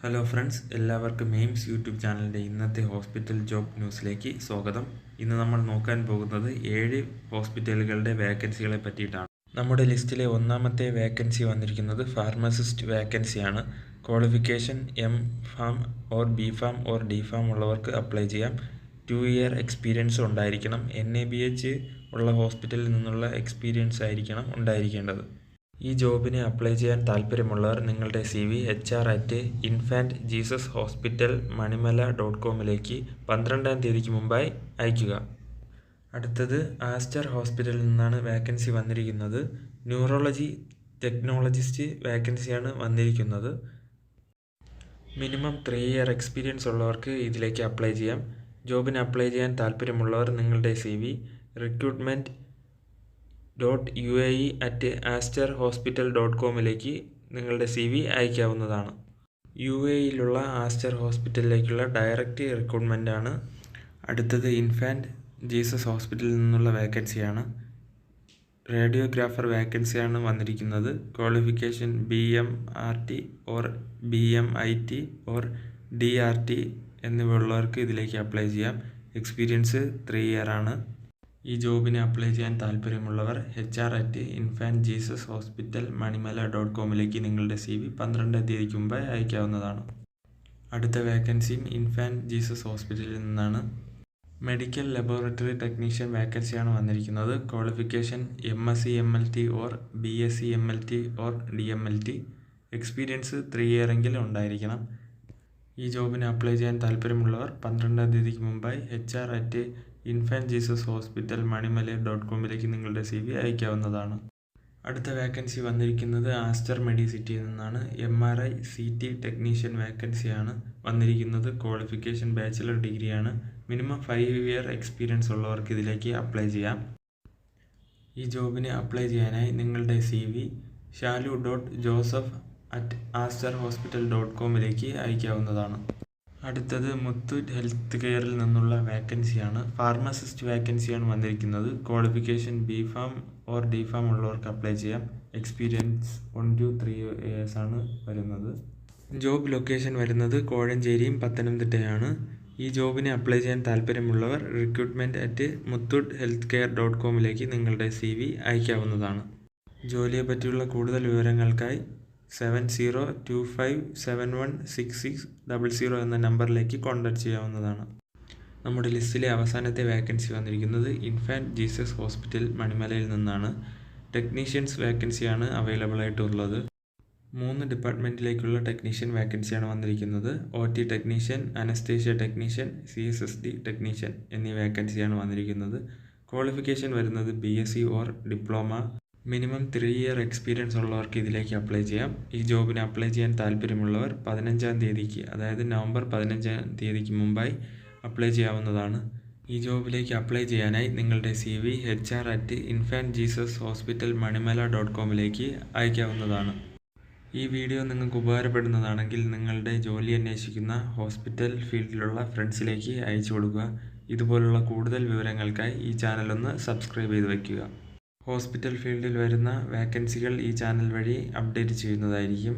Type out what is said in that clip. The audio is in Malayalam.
ഹലോ ഫ്രണ്ട്സ്, എല്ലാവർക്കും എയിംസ് യൂട്യൂബ് ചാനലിൻ്റെ ഇന്നത്തെ ഹോസ്പിറ്റൽ ജോബ് ന്യൂസിലേക്ക് സ്വാഗതം. ഇന്ന് നമ്മൾ നോക്കാൻ പോകുന്നത് 7 ഹോസ്പിറ്റലുകളുടെ വേക്കൻസികളെ പറ്റിയിട്ടാണ്. നമ്മുടെ ലിസ്റ്റിലെ ഒന്നാമത്തെ വേക്കൻസി വന്നിരിക്കുന്നത് ഫാർമസിസ്റ്റ് വേക്കൻസിയാണ്. Qualification M.Pharm or B.Pharm or D.Pharm ഉള്ളവർക്ക് അപ്ലൈ ചെയ്യാം. 2 ഇയർ എക്സ്പീരിയൻസ് ഉണ്ടായിരിക്കണം. NABH ഉള്ള ഹോസ്പിറ്റലിൽ നിന്നുള്ള എക്സ്പീരിയൻസ് ആയിരിക്കണം ഉണ്ടായിരിക്കേണ്ടത്. ഈ ജോബിന് അപ്ലൈ ചെയ്യാൻ താല്പര്യമുള്ളവർ നിങ്ങളുടെ CV hr@infantjesushospital.manimala.com 12-ാം തീയതിക്ക് മുമ്പായി അയയ്ക്കുക. അടുത്തത് ആസ്റ്റർ ഹോസ്പിറ്റലിൽ നിന്നാണ് വേക്കൻസി വന്നിരിക്കുന്നത്. ന്യൂറോളജി ടെക്നോളജിസ്റ്റ് വേക്കൻസിയാണ് വന്നിരിക്കുന്നത്. മിനിമം 3 ഇയർ എക്സ്പീരിയൻസ് ഉള്ളവർക്ക് ഇതിലേക്ക് അപ്ലൈ ചെയ്യാം. ജോബിന് അപ്ലൈ ചെയ്യാൻ താല്പര്യമുള്ളവർ നിങ്ങളുടെ CV recruitment.uae@asterhospital.com നിങ്ങളുടെ CV അയക്കാവുന്നതാണ്. UAEയിലുള്ള ആസ്റ്റർ ഹോസ്പിറ്റലിലേക്കുള്ള ഡയറക്റ്റ് റിക്രൂട്ട്മെൻ്റ് ആണ്. അടുത്തത് ഇൻഫാൻറ്റ് ജീസസ് ഹോസ്പിറ്റലിൽ നിന്നുള്ള വേക്കൻസിയാണ്. റേഡിയോഗ്രാഫർ വേക്കൻസിയാണ് വന്നിരിക്കുന്നത്. Qualification BMRT or BMIT or DRT എന്നിവയുള്ളവർക്ക് ഇതിലേക്ക് അപ്ലൈ ചെയ്യാം. എക്സ്പീരിയൻസ് 3 ഇയർ ആണ്. ഈ ജോബിന് അപ്ലൈ ചെയ്യാൻ താല്പര്യമുള്ളവർ hr@infantjesushospital.manimala.com നിങ്ങളുടെ CV 12-ാം തീയതിക്ക് മുമ്പായി അയക്കാവുന്നതാണ്. അടുത്ത വേക്കൻസിയും ഇൻഫാൻറ്റ് ജീസസ് ഹോസ്പിറ്റലിൽ നിന്നാണ്. മെഡിക്കൽ ലബോറട്ടറി ടെക്നീഷ്യൻ വേക്കൻസിയാണ് വന്നിരിക്കുന്നത്. Qualification MSc MLT or BSc MLT or DMLT. Experience 3 year എങ്കിലും ഉണ്ടായിരിക്കണം. ഈ ജോബിന് അപ്ലൈ ചെയ്യാൻ താല്പര്യമുള്ളവർ 12-ാം തീയതിക്ക് മുമ്പായി hr@infantjesushospital.manimala.com നിങ്ങളുടെ CV അയക്കാവുന്നതാണ്. അടുത്ത വേക്കൻസി വന്നിരിക്കുന്നത് ആസ്റ്റർ മെഡിസിറ്റിയിൽ നിന്നാണ്. MRI CT ടെക്നീഷ്യൻ വേക്കൻസിയാണ് വന്നിരിക്കുന്നത്. ക്വാളിഫിക്കേഷൻ ബാച്ചിലർ ഡിഗ്രിയാണ്. മിനിമം 5 ഇയർ എക്സ്പീരിയൻസ് ഉള്ളവർക്ക് ഇതിലേക്ക് അപ്ലൈ ചെയ്യാം. ഈ ജോബിന് അപ്ലൈ ചെയ്യാനായി നിങ്ങളുടെ CV shalu.joseph@asterhospital.com അയക്കാവുന്നതാണ്. അടുത്തത് മുത്തൂറ്റ് ഹെൽത്ത് കെയറിൽ നിന്നുള്ള വേക്കൻസിയാണ്. ഫാർമസിസ്റ്റ് വേക്കൻസിയാണ് വന്നിരിക്കുന്നത്. ക്വാളിഫിക്കേഷൻ B.Pharm ഓർ D.Pharm ഉള്ളവർക്ക് അപ്ലൈ ചെയ്യാം. എക്സ്പീരിയൻസ് 1 to 3 years ആണ് വരുന്നത്. ജോബ് ലൊക്കേഷൻ വരുന്നത് കോഴഞ്ചേരിയും പത്തനംതിട്ടയാണ്. ഈ ജോബിന് അപ്ലൈ ചെയ്യാൻ താല്പര്യമുള്ളവർ recruitment@muthoothealthcare.com നിങ്ങളുടെ CV അയക്കാവുന്നതാണ്. ജോലിയെ പറ്റിയുള്ള കൂടുതൽ വിവരങ്ങൾക്കായി 7025716600 എന്ന നമ്പറിലേക്ക് കോൺടാക്ട് ചെയ്യാവുന്നതാണ്. നമ്മുടെ ലിസ്റ്റിലെ അവസാനത്തെ വേക്കൻസി വന്നിരിക്കുന്നത് ഇൻഫാൻറ്റ് ജീസസ് ഹോസ്പിറ്റൽ മണിമലയിൽ നിന്നാണ്. ടെക്നീഷ്യൻസ് വേക്കൻസിയാണ് അവൈലബിൾ ആയിട്ടുള്ളത്. 3 ഡിപ്പാർട്ട്മെൻറ്റിലേക്കുള്ള ടെക്നീഷ്യൻ വേക്കൻസിയാണ് വന്നിരിക്കുന്നത്. OT technician, anaesthesia technician, CSSD technician എന്നീ വേക്കൻസിയാണ് വന്നിരിക്കുന്നത്. ക്വാളിഫിക്കേഷൻ വരുന്നത് BSc or diploma. Minimum 3 year experience ഉള്ളവർക്ക് ഇതിലേക്ക് അപ്ലൈ ചെയ്യാം. ഈ ജോബിന് അപ്ലൈ ചെയ്യാൻ താല്പര്യമുള്ളവർ 15-ാം തീയതിക്ക്, അതായത് നവംബർ 15-ാം തീയതിക്ക് മുമ്പായി അപ്ലൈ ചെയ്യാവുന്നതാണ്. ഈ ജോബിലേക്ക് അപ്ലൈ ചെയ്യാനായി നിങ്ങളുടെ CV hr@infantjesushospital.manimala.com അയക്കാവുന്നതാണ്. ഈ വീഡിയോ നിങ്ങൾക്ക് ഉപകാരപ്പെടുന്നതാണെങ്കിൽ നിങ്ങളുടെ ജോലി അന്വേഷിക്കുന്ന ഹോസ്പിറ്റൽ ഫീൽഡിലുള്ള ഫ്രണ്ട്സിലേക്ക് അയച്ചു കൊടുക്കുക. ഇതുപോലുള്ള കൂടുതൽ വിവരങ്ങൾക്കായി ഈ ചാനലൊന്ന് സബ്സ്ക്രൈബ് ചെയ്ത് വയ്ക്കുക. ഹോസ്പിറ്റൽ ഫീൽഡിൽ വരുന്ന വേക്കൻസികൾ ഈ ചാനൽ വഴി അപ്ഡേറ്റ് ചെയ്യുന്നതായിരിക്കും.